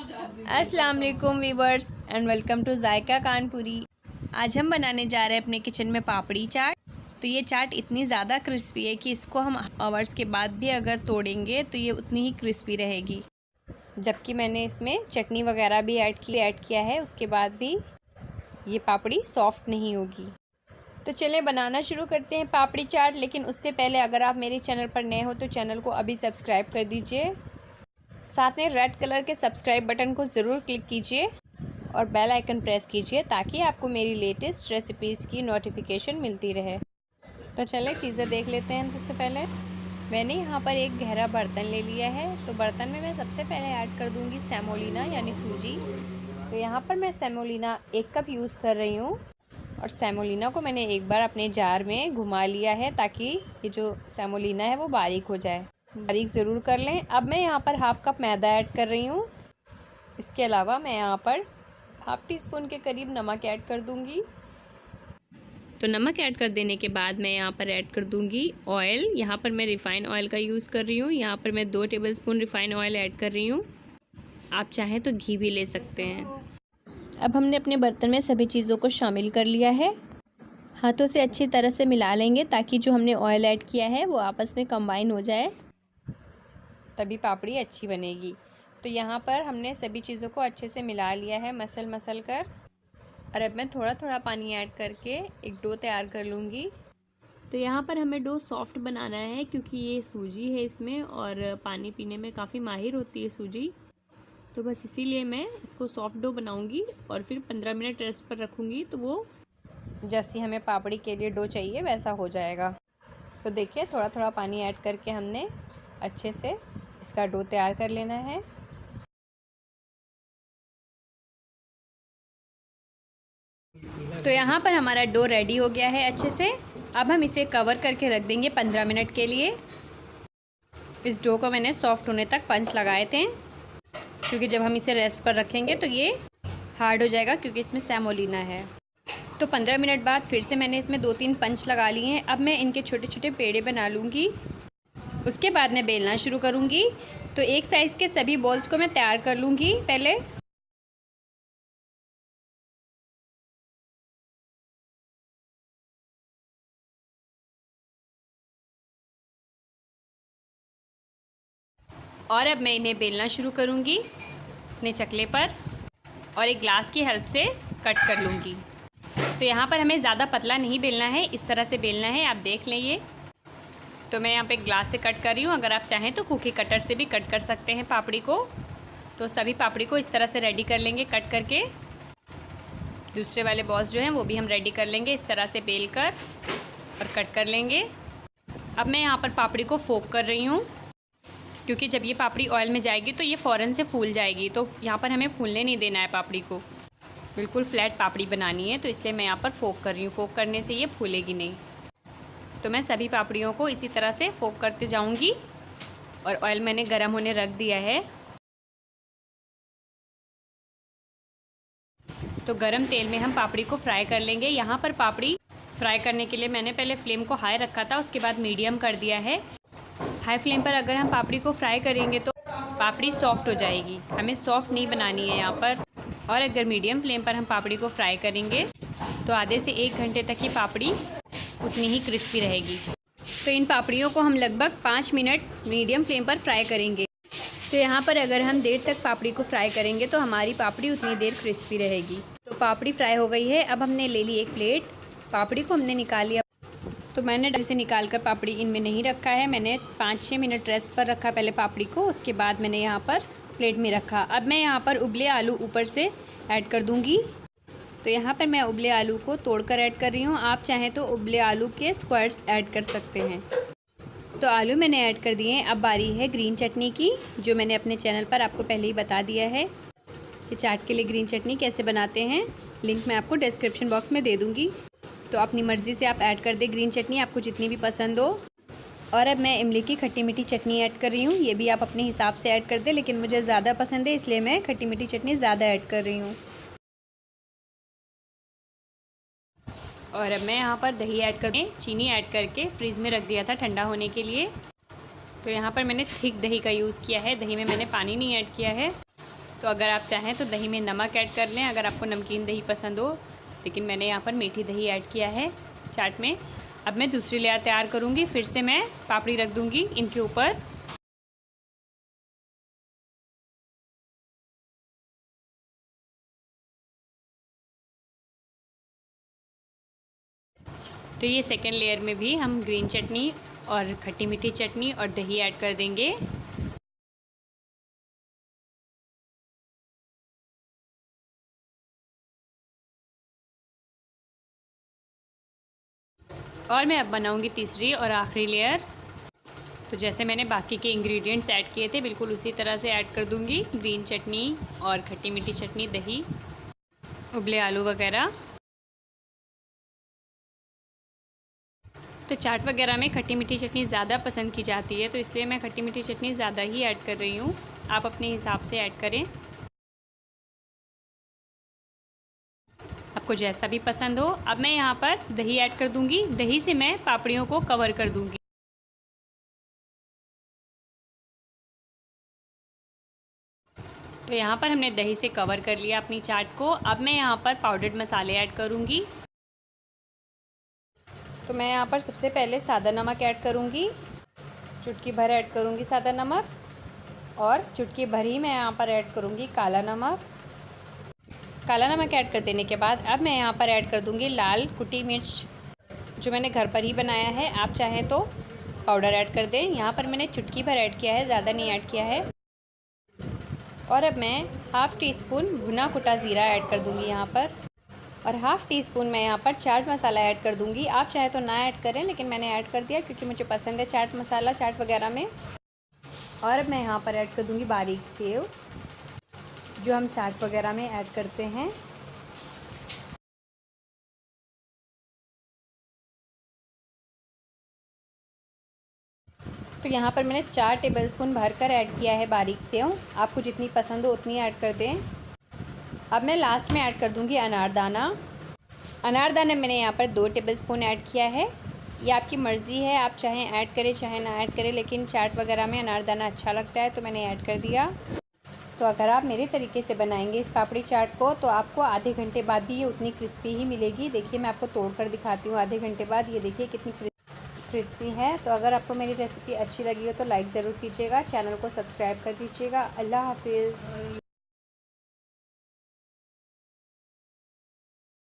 अस्सलाम वालेकुम viewers and welcome to जायका कानपुरी। आज हम बनाने जा रहे हैं अपने किचन में पापड़ी चाट। तो ये चाट इतनी ज़्यादा क्रिस्पी है कि इसको हम आवर्स के बाद भी अगर तोड़ेंगे तो ये उतनी ही क्रिस्पी रहेगी। जबकि मैंने इसमें चटनी वगैरह भी ऐड किया है, उसके बाद भी ये पापड़ी सॉफ्ट नहीं होगी। तो चलें बनाना शुरू करते हैं पापड़ी चाट। लेकिन उससे पहले अगर आप मेरे चैनल पर नए हो तो चैनल को अभी सब्सक्राइब कर दीजिए। साथ में रेड कलर के सब्सक्राइब बटन को ज़रूर क्लिक कीजिए और बेल आइकन प्रेस कीजिए ताकि आपको मेरी लेटेस्ट रेसिपीज़ की नोटिफिकेशन मिलती रहे। तो चलें चीज़ें देख लेते हैं हम। सबसे पहले मैंने यहाँ पर एक गहरा बर्तन ले लिया है। तो बर्तन में मैं सबसे पहले ऐड कर दूँगी सेमोलिना यानी सूजी। तो यहाँ पर मैं सेमोलिना 1 कप यूज़ कर रही हूँ और सेमोलिना को मैंने एक बार अपने जार में घुमा लिया है ताकि ये जो सेमोलिना है वो बारीक हो जाए। बारीक ज़रूर कर लें। अब मैं यहाँ पर हाफ़ कप मैदा ऐड कर रही हूँ। इसके अलावा मैं यहाँ पर हाफ़ टी स्पून के करीब नमक ऐड कर दूँगी। तो नमक ऐड कर देने के बाद मैं यहाँ पर ऐड कर दूँगी ऑयल। यहाँ पर मैं रिफ़ाइन ऑयल का यूज़ कर रही हूँ। यहाँ पर मैं 2 टेबलस्पून रिफ़ाइन ऑयल ऐड कर रही हूँ। आप चाहें तो घी भी ले सकते हैं। अब हमने अपने बर्तन में सभी चीज़ों को शामिल कर लिया है। हाथों से अच्छी तरह से मिला लेंगे ताकि जो हमने ऑयल ऐड किया है वो आपस में कंबाइन हो जाए, तभी पापड़ी अच्छी बनेगी। तो यहाँ पर हमने सभी चीज़ों को अच्छे से मिला लिया है मसल कर। और अब मैं थोड़ा थोड़ा पानी ऐड करके एक डो तैयार कर लूँगी। तो यहाँ पर हमें डो सॉफ्ट बनाना है क्योंकि ये सूजी है इसमें और पानी पीने में काफ़ी माहिर होती है सूजी। तो बस इसीलिए मैं इसको सॉफ्ट डो बनाऊँगी और फिर 15 मिनट रेस्ट पर रखूँगी। तो वो जैसी हमें पापड़ी के लिए डो चाहिए वैसा हो जाएगा। तो देखिए थोड़ा थोड़ा पानी ऐड करके हमने अच्छे से इसका डो तैयार कर लेना है। तो यहाँ पर हमारा डो रेडी हो गया है अच्छे से। अब हम इसे कवर करके रख देंगे 15 मिनट के लिए। इस डो को मैंने सॉफ्ट होने तक पंच लगाए थे क्योंकि जब हम इसे रेस्ट पर रखेंगे तो ये हार्ड हो जाएगा क्योंकि इसमें सेमोलिना है। तो 15 मिनट बाद फिर से मैंने इसमें 2-3 पंच लगा लिए हैं। अब मैं इनके छोटे छोटे पेड़े बना लूँगी। उसके बाद मैं बेलना शुरू करूँगी। तो एक साइज़ के सभी बॉल्स को मैं तैयार कर लूँगी पहले। और अब मैं इन्हें बेलना शुरू करूँगी अपने चकले पर और एक ग्लास की हेल्प से कट कर लूँगी। तो यहाँ पर हमें ज़्यादा पतला नहीं बेलना है, इस तरह से बेलना है। आप देख लें ये। तो मैं यहाँ पे ग्लास से कट कर रही हूँ। अगर आप चाहें तो कुकी कटर से भी कट कर सकते हैं पापड़ी को। तो सभी पापड़ी को इस तरह से रेडी कर लेंगे कट करके। दूसरे वाले बॉल्स जो हैं वो भी हम रेडी कर लेंगे इस तरह से बेल कर और कट कर लेंगे। अब मैं यहाँ पर पापड़ी को फोक कर रही हूँ क्योंकि जब ये पापड़ी ऑयल में जाएगी तो ये फ़ौरन से फूल जाएगी। तो यहाँ पर हमें फूलने नहीं देना है, पापड़ी को बिल्कुल फ्लैट पापड़ी बनानी है। तो इसलिए मैं यहाँ पर फोक कर रही हूँ। फोक करने से ये फूलेगी नहीं। तो मैं सभी पापड़ियों को इसी तरह से फोक करते जाऊँगी और ऑयल मैंने गर्म होने रख दिया है। तो गरम तेल में हम पापड़ी को फ्राई कर लेंगे। यहाँ पर पापड़ी फ्राई करने के लिए मैंने पहले फ्लेम को हाई रखा था, उसके बाद मीडियम कर दिया है। हाई फ्लेम पर अगर हम पापड़ी को फ्राई करेंगे तो पापड़ी सॉफ्ट हो जाएगी। हमें सॉफ्ट नहीं बनानी है यहाँ पर। और अगर मीडियम फ्लेम पर हम पापड़ी को फ्राई करेंगे तो आधे से 1 घंटे तक ये पापड़ी उतनी ही क्रिस्पी रहेगी। तो इन पापड़ियों को हम लगभग 5 मिनट मीडियम फ्लेम पर फ्राई करेंगे। तो यहाँ पर अगर हम देर तक पापड़ी को फ्राई करेंगे तो हमारी पापड़ी उतनी देर क्रिस्पी रहेगी। तो पापड़ी फ्राई हो गई है। अब हमने ले ली एक प्लेट। पापड़ी को हमने निकाल लिया। तो मैंने डल से निकाल कर पापड़ी इनमें नहीं रखा है। मैंने 5-6 मिनट रेस्ट पर रखा पहले पापड़ी को, उसके बाद मैंने यहाँ पर प्लेट में रखा। अब मैं यहाँ पर उबले आलू ऊपर से ऐड कर दूँगी। तो यहाँ पर मैं उबले आलू को तोड़कर ऐड कर रही हूँ। आप चाहें तो उबले आलू के स्क्वायर्स ऐड कर सकते हैं। तो आलू मैंने ऐड कर दिए हैं। अब बारी है ग्रीन चटनी की, जो मैंने अपने चैनल पर आपको पहले ही बता दिया है। ये चाट के लिए ग्रीन चटनी कैसे बनाते हैं लिंक मैं आपको डिस्क्रिप्शन बॉक्स में दे दूँगी। तो अपनी मर्ज़ी से आप ऐड कर दें ग्रीन चटनी, आपको जितनी भी पसंद हो। और अब मैं इमली की खट्टी मीठी चटनी ऐड कर रही हूँ। ये भी आप अपने हिसाब से ऐड कर दें, लेकिन मुझे ज़्यादा पसंद है इसलिए मैं खट्टी मीठी चटनी ज़्यादा ऐड कर रही हूँ। और अब मैं यहाँ पर दही ऐड कर चीनी ऐड करके फ्रीज़ में रख दिया था ठंडा होने के लिए। तो यहाँ पर मैंने थिक दही का यूज़ किया है। दही में मैंने पानी नहीं ऐड किया है। तो अगर आप चाहें तो दही में नमक ऐड कर लें अगर आपको नमकीन दही पसंद हो, लेकिन मैंने यहाँ पर मीठी दही ऐड किया है चाट में। अब मैं दूसरी लेयर तैयार करूँगी। फिर से मैं पापड़ी रख दूँगी इनके ऊपर। तो ये सेकेंड लेयर में भी हम ग्रीन चटनी और खट्टी मीठी चटनी और दही ऐड कर देंगे। और मैं अब बनाऊंगी तीसरी और आखिरी लेयर। तो जैसे मैंने बाकी के इंग्रेडिएंट्स ऐड किए थे बिल्कुल उसी तरह से ऐड कर दूंगी। ग्रीन चटनी और खट्टी मीठी चटनी, दही, उबले आलू वगैरह। तो चाट वगैरह में खट्टी मीठी चटनी ज़्यादा पसंद की जाती है, तो इसलिए मैं खट्टी मीठी चटनी ज़्यादा ही ऐड कर रही हूँ। आप अपने हिसाब से ऐड करें, आपको जैसा भी पसंद हो। अब मैं यहाँ पर दही ऐड कर दूँगी। दही से मैं पापड़ियों को कवर कर दूँगी। तो यहाँ पर हमने दही से कवर कर लिया अपनी चाट को। अब मैं यहाँ पर पाउडर्ड मसाले ऐड करूँगी। तो मैं यहाँ पर सबसे पहले सादा नमक ऐड करूँगी। चुटकी भर ऐड करूँगी सादा नमक, और चुटकी भर ही मैं यहाँ पर ऐड करूँगी काला नमक। काला नमक ऐड कर देने के बाद अब मैं यहाँ पर ऐड कर दूँगी लाल कुटी मिर्च, जो मैंने घर पर ही बनाया है। आप चाहें तो पाउडर ऐड कर दें। यहाँ पर मैंने चुटकी भर ऐड किया है, ज़्यादा नहीं ऐड किया है। और अब मैं हाफ़ टी स्पून भुना कुटा ज़ीरा ऐड कर दूँगी यहाँ पर, और हाफ़ टी स्पून मैं यहाँ पर चाट मसाला ऐड कर दूँगी। आप चाहे तो ना ऐड करें, लेकिन मैंने ऐड कर दिया क्योंकि मुझे पसंद है चाट मसाला चाट वगैरह में। और अब मैं यहाँ पर ऐड कर दूँगी बारीक सेव, जो हम चाट वगैरह में ऐड करते हैं। तो यहाँ पर मैंने 4 टेबलस्पून भरकर ऐड किया है बारीक सेव। आपको जितनी पसंद हो उतनी ऐड कर दें। अब मैं लास्ट में ऐड कर दूँगी अनारदाना। अनारदाना मैंने यहाँ पर 2 टेबलस्पून ऐड किया है। ये आपकी मर्ज़ी है, आप चाहें ऐड करें चाहे ना ऐड करें, लेकिन चाट वगैरह में अनारदाना अच्छा लगता है तो मैंने ऐड कर दिया। तो अगर आप मेरे तरीके से बनाएंगे इस पापड़ी चाट को, तो आपको आधे घंटे बाद भी ये उतनी क्रिस्पी ही मिलेगी। देखिए मैं आपको तोड़ कर दिखाती हूँ आधे घंटे बाद। ये देखिए कितनी क्रिस्पी है। तो अगर आपको मेरी रेसिपी अच्छी लगी हो तो लाइक ज़रूर कीजिएगा, चैनल को सब्सक्राइब कर दीजिएगा। अल्लाह हाफिज़।